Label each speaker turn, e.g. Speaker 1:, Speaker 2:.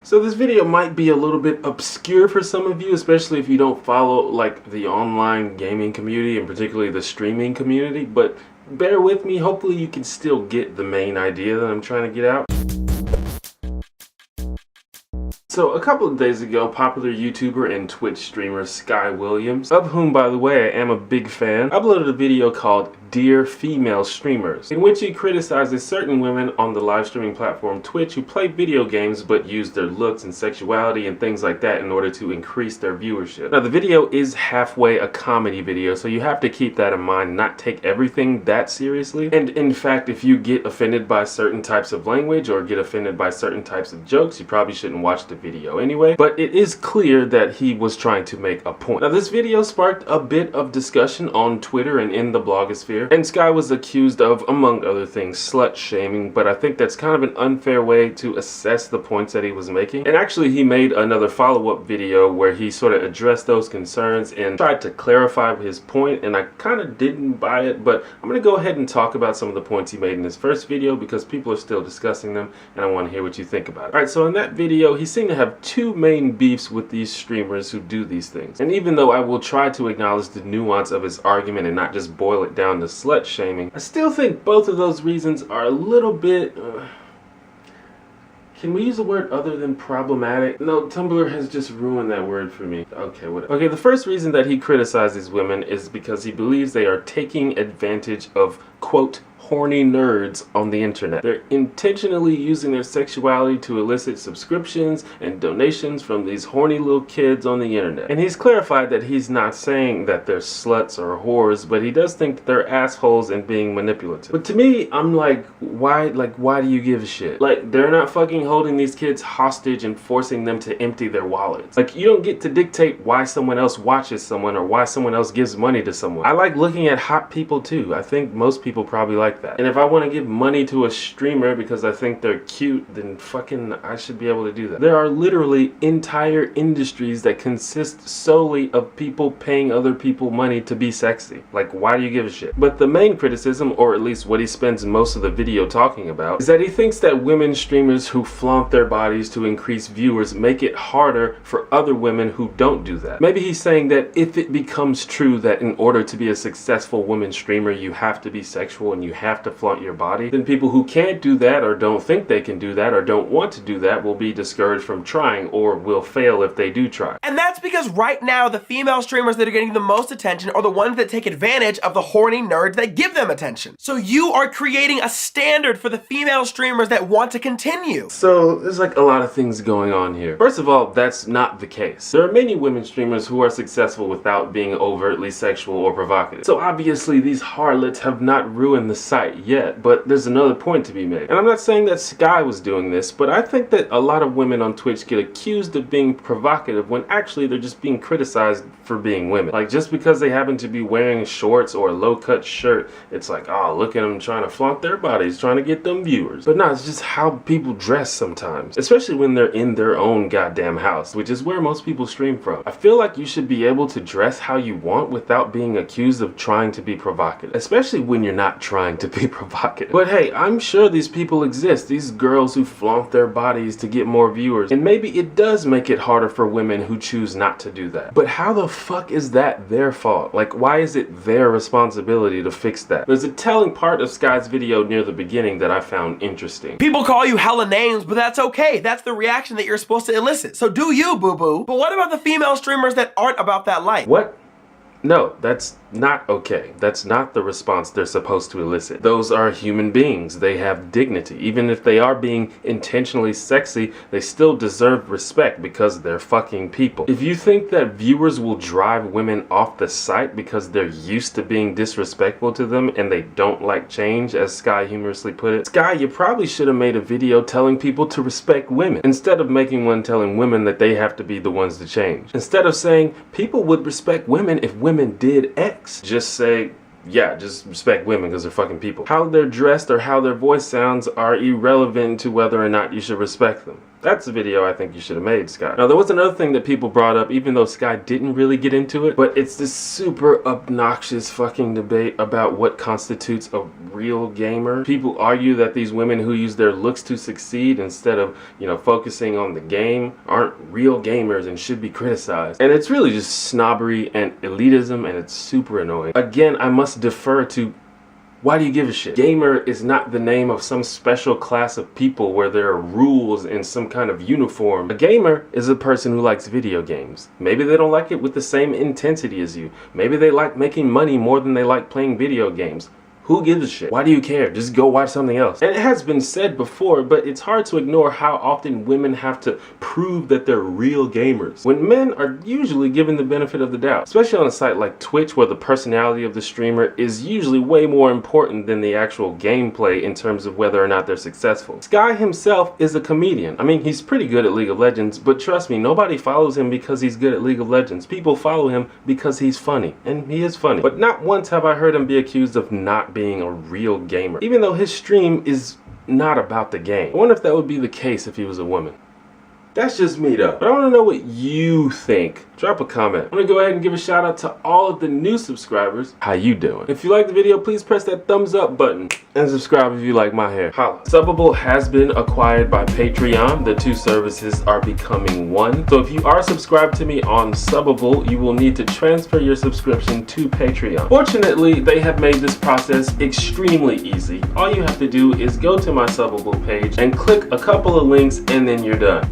Speaker 1: So this video might be a little bit obscure for some of you, especially if you don't follow like the online gaming community and particularly the streaming community, but bear with me. Hopefully you can still get the main idea that I'm trying to get out. So a couple of days ago, popular YouTuber and Twitch streamer Sky Williams, of whom by the way I am a big fan, uploaded a video called Dear Female Streamers, in which he criticizes certain women on the live streaming platform Twitch who play video games but use their looks and sexuality and things like that in order to increase their viewership. Now the video is halfway a comedy video, so you have to keep that in mind, not take everything that seriously. And in fact, if you get offended by certain types of language or get offended by certain types of jokes, you probably shouldn't watch the video anyway. But it is clear that he was trying to make a point. Now this video sparked a bit of discussion on Twitter and in the blogosphere. And Sky was accused of, among other things, slut shaming, but I think that's kind of an unfair way to assess the points that he was making. And actually he made another follow-up video where he sort of addressed those concerns and tried to clarify his point, and I kind of didn't buy it, but I'm going to go ahead and talk about some of the points he made in his first video because people are still discussing them and I want to hear what you think about it. Alright, so in that video he seemed to have two main beefs with these streamers who do these things. And even though I will try to acknowledge the nuance of his argument and not just boil it down to slut shaming, I still think both of those reasons are a little bit can we use a word other than problematic? No, Tumblr has just ruined that word for me. Okay, whatever. Okay, the first reason that he criticizes women is because he believes they are taking advantage of, quote, horny nerds on the internet. They're intentionally using their sexuality to elicit subscriptions and donations from these horny little kids on the internet. And he's clarified that he's not saying that they're sluts or whores, but he does think that they're assholes and being manipulative. But to me, I'm like, why do you give a shit? Like, they're not fucking holding these kids hostage and forcing them to empty their wallets. Like, you don't get to dictate why someone else watches someone or why someone else gives money to someone. I like looking at hot people too. I think most people probably like that. And if I want to give money to a streamer because I think they're cute, then fucking I should be able to do that. There are literally entire industries that consist solely of people paying other people money to be sexy. Like, why do you give a shit? But the main criticism, or at least what he spends most of the video talking about, is that he thinks that women streamers who flaunt their bodies to increase viewers make it harder for other women who don't do that. Maybe he's saying that if it becomes true that in order to be a successful woman streamer you have to be sexual and you have to flaunt your body, then people who can't do that or don't think they can do that or don't want to do that will be discouraged from trying or will fail if they do try.
Speaker 2: And that's because right now the female streamers that are getting the most attention are the ones that take advantage of the horny nerds that give them attention. So you are creating a standard for the female streamers that want to continue.
Speaker 1: So there's like a lot of things going on here. First of all, that's not the case. There are many women streamers who are successful without being overtly sexual or provocative. So obviously these harlots have not ruined the site yet. But there's another point to be made. And I'm not saying that Sky was doing this, but I think that a lot of women on Twitch get accused of being provocative when actually they're just being criticized for being women. Like, just because they happen to be wearing shorts or a low-cut shirt, it's like, oh, look at them trying to flaunt their bodies, trying to get them viewers. But no, it's just how people dress sometimes, especially when they're in their own goddamn house, which is where most people stream from. I feel like you should be able to dress how you want without being accused of trying to be provocative, especially when you're not trying to be provocative. But hey, I'm sure these people exist, these girls who flaunt their bodies to get more viewers, and maybe it does make it harder for women who choose not to do that. But how the fuck is that their fault? Like, why is it their responsibility to fix that? There's a telling part of Sky's video near the beginning that I found interesting.
Speaker 2: People call you hella names, but that's okay. That's the reaction that you're supposed to elicit. So do you, boo-boo. But what about the female streamers that aren't about that life?
Speaker 1: What? No, that's not okay. That's not the response they're supposed to elicit. Those are human beings. They have dignity. Even if they are being intentionally sexy, they still deserve respect because they're fucking people. If you think that viewers will drive women off the site because they're used to being disrespectful to them and they don't like change, as Sky humorously put it, Sky, you probably should have made a video telling people to respect women instead of making one telling women that they have to be the ones to change. Instead of saying people would respect women if women did X, just say, yeah, just respect women because they're fucking people. How they're dressed or how their voice sounds are irrelevant to whether or not you should respect them. That's the video I think you should have made, Sky. Now, there was another thing that people brought up, even though Sky didn't really get into it, but it's this super obnoxious fucking debate about what constitutes a real gamer. People argue that these women who use their looks to succeed instead of, focusing on the game aren't real gamers and should be criticized. And it's really just snobbery and elitism, and it's super annoying. Again, I must defer to, why do you give a shit? Gamer is not the name of some special class of people where there are rules in some kind of uniform. A gamer is a person who likes video games. Maybe they don't like it with the same intensity as you. Maybe they like making money more than they like playing video games. Who gives a shit? Why do you care? Just go watch something else. And it has been said before, but it's hard to ignore how often women have to prove that they're real gamers, when men are usually given the benefit of the doubt. Especially on a site like Twitch, where the personality of the streamer is usually way more important than the actual gameplay in terms of whether or not they're successful. Sky himself is a comedian. I mean, he's pretty good at League of Legends, but trust me, nobody follows him because he's good at League of Legends. People follow him because he's funny, and he is funny. But not once have I heard him be accused of not being a real gamer, even though his stream is not about the game. I wonder if that would be the case if he was a woman. That's just me though. But I want to know what you think. Drop a comment. I'm gonna go ahead and give a shout out to all of the new subscribers. How you doing? If you like the video, please press that thumbs up button and subscribe if you like my hair. Holla. Subbable has been acquired by Patreon. The two services are becoming one. So if you are subscribed to me on Subbable, you will need to transfer your subscription to Patreon. Fortunately, they have made this process extremely easy. All you have to do is go to my Subbable page and click a couple of links, and then you're done.